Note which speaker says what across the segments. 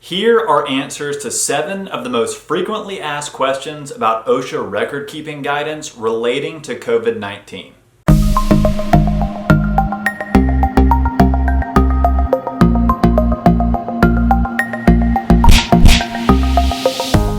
Speaker 1: Here are answers to 7 of the most frequently asked questions about OSHA record-keeping guidance relating to COVID-19.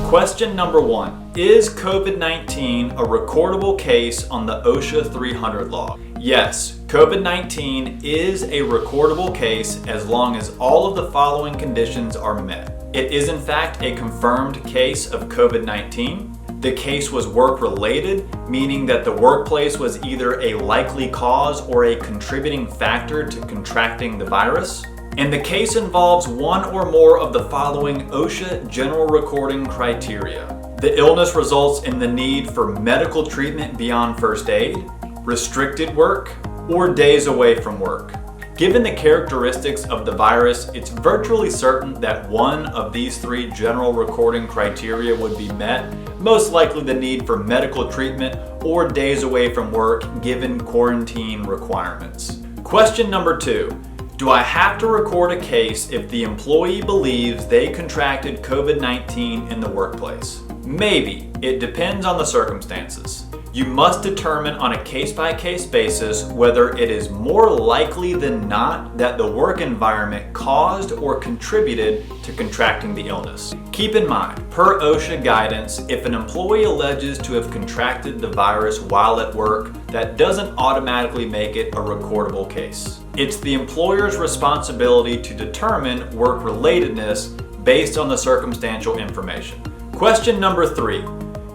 Speaker 1: Question number 1. Is COVID-19 a recordable case on the OSHA 300 log? Yes, COVID-19 is a recordable case as long as all of the following conditions are met. It is in fact a confirmed case of COVID-19. The case was work-related, meaning that the workplace was either a likely cause or a contributing factor to contracting the virus. And the case involves one or more of the following OSHA general recording criteria. The illness results in the need for medical treatment beyond first aid, restricted work, or days away from work. Given the characteristics of the virus, it's virtually certain that one of these 3 general recording criteria would be met, most likely the need for medical treatment or days away from work given quarantine requirements. Question number 2. Do I have to record a case if the employee believes they contracted COVID-19 in the workplace? Maybe. It depends on the circumstances. You must determine on a case-by-case basis whether it is more likely than not that the work environment caused or contributed to contracting the illness. Keep in mind, per OSHA guidance, if an employee alleges to have contracted the virus while at work, that doesn't automatically make it a recordable case. It's the employer's responsibility to determine work-relatedness based on the circumstantial information. Question number 3.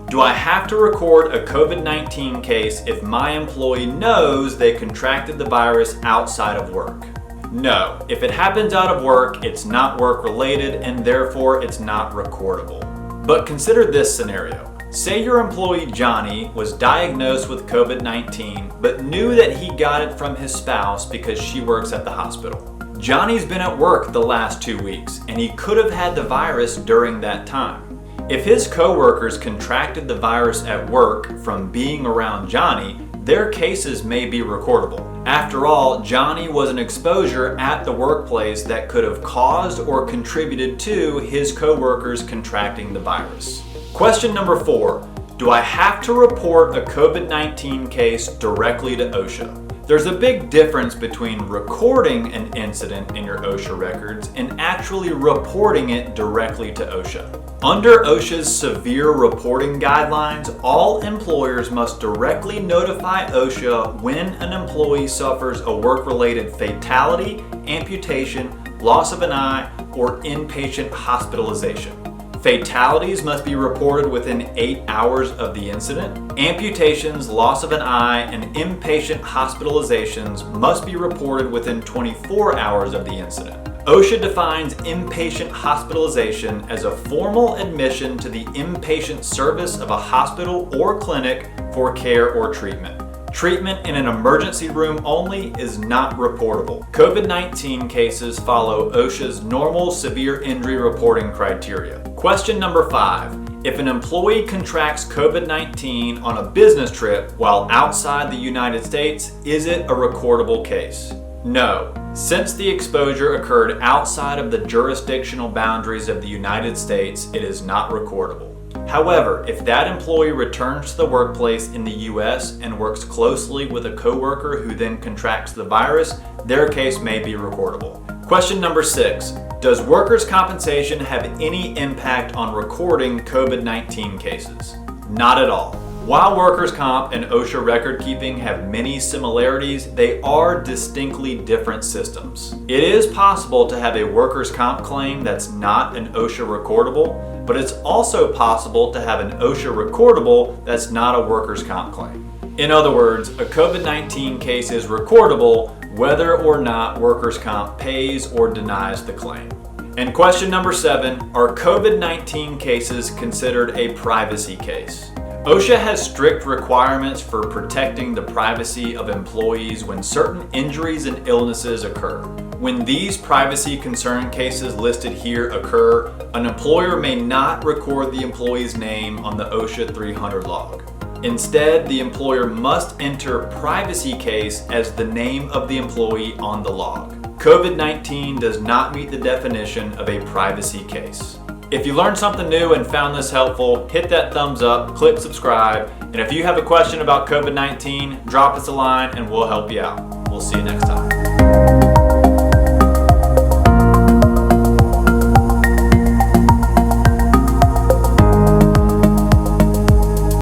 Speaker 1: Do I have to record a COVID-19 case if my employee knows they contracted the virus outside of work? No. If it happens out of work, it's not work-related and therefore it's not recordable. But consider this scenario. Say your employee Johnny was diagnosed with COVID-19 but knew that he got it from his spouse because she works at the hospital. Johnny's been at work the last 2 weeks and he could have had the virus during that time. If his coworkers contracted the virus at work from being around Johnny, their cases may be recordable. After all, Johnny was an exposure at the workplace that could have caused or contributed to his coworkers contracting the virus. Question number 4. Do I have to report a COVID-19 case directly to OSHA? There's a big difference between recording an incident in your OSHA records and actually reporting it directly to OSHA. Under OSHA's severe reporting guidelines, all employers must directly notify OSHA when an employee suffers a work-related fatality, amputation, loss of an eye, or inpatient hospitalization. Fatalities must be reported within 8 hours of the incident. Amputations, loss of an eye, and inpatient hospitalizations must be reported within 24 hours of the incident. OSHA defines inpatient hospitalization as a formal admission to the inpatient service of a hospital or clinic for care or treatment. Treatment in an emergency room only is not reportable. COVID-19 cases follow OSHA's normal severe injury reporting criteria. Question number 5. If an employee contracts COVID-19 on a business trip while outside the United States, is it a recordable case? No. Since the exposure occurred outside of the jurisdictional boundaries of the United States, it is not recordable. However, if that employee returns to the workplace in the US and works closely with a coworker who then contracts the virus, their case may be recordable. Question number 6. Does workers' compensation have any impact on recording COVID-19 cases? Not at all. While workers' comp and OSHA record keeping have many similarities, they are distinctly different systems. It is possible to have a workers' comp claim that's not an OSHA recordable, but it's also possible to have an OSHA recordable that's not a workers' comp claim. In other words, a COVID-19 case is recordable whether or not workers' comp pays or denies the claim. And question number 7, are COVID-19 cases considered a privacy case? OSHA has strict requirements for protecting the privacy of employees when certain injuries and illnesses occur. When these privacy concern cases listed here occur, an employer may not record the employee's name on the OSHA 300 log. Instead, the employer must enter privacy case as the name of the employee on the log. COVID-19 does not meet the definition of a privacy case. If you learned something new and found this helpful, hit that thumbs up, click subscribe, and if you have a question about COVID-19, drop us a line and we'll help you out. We'll see you next time.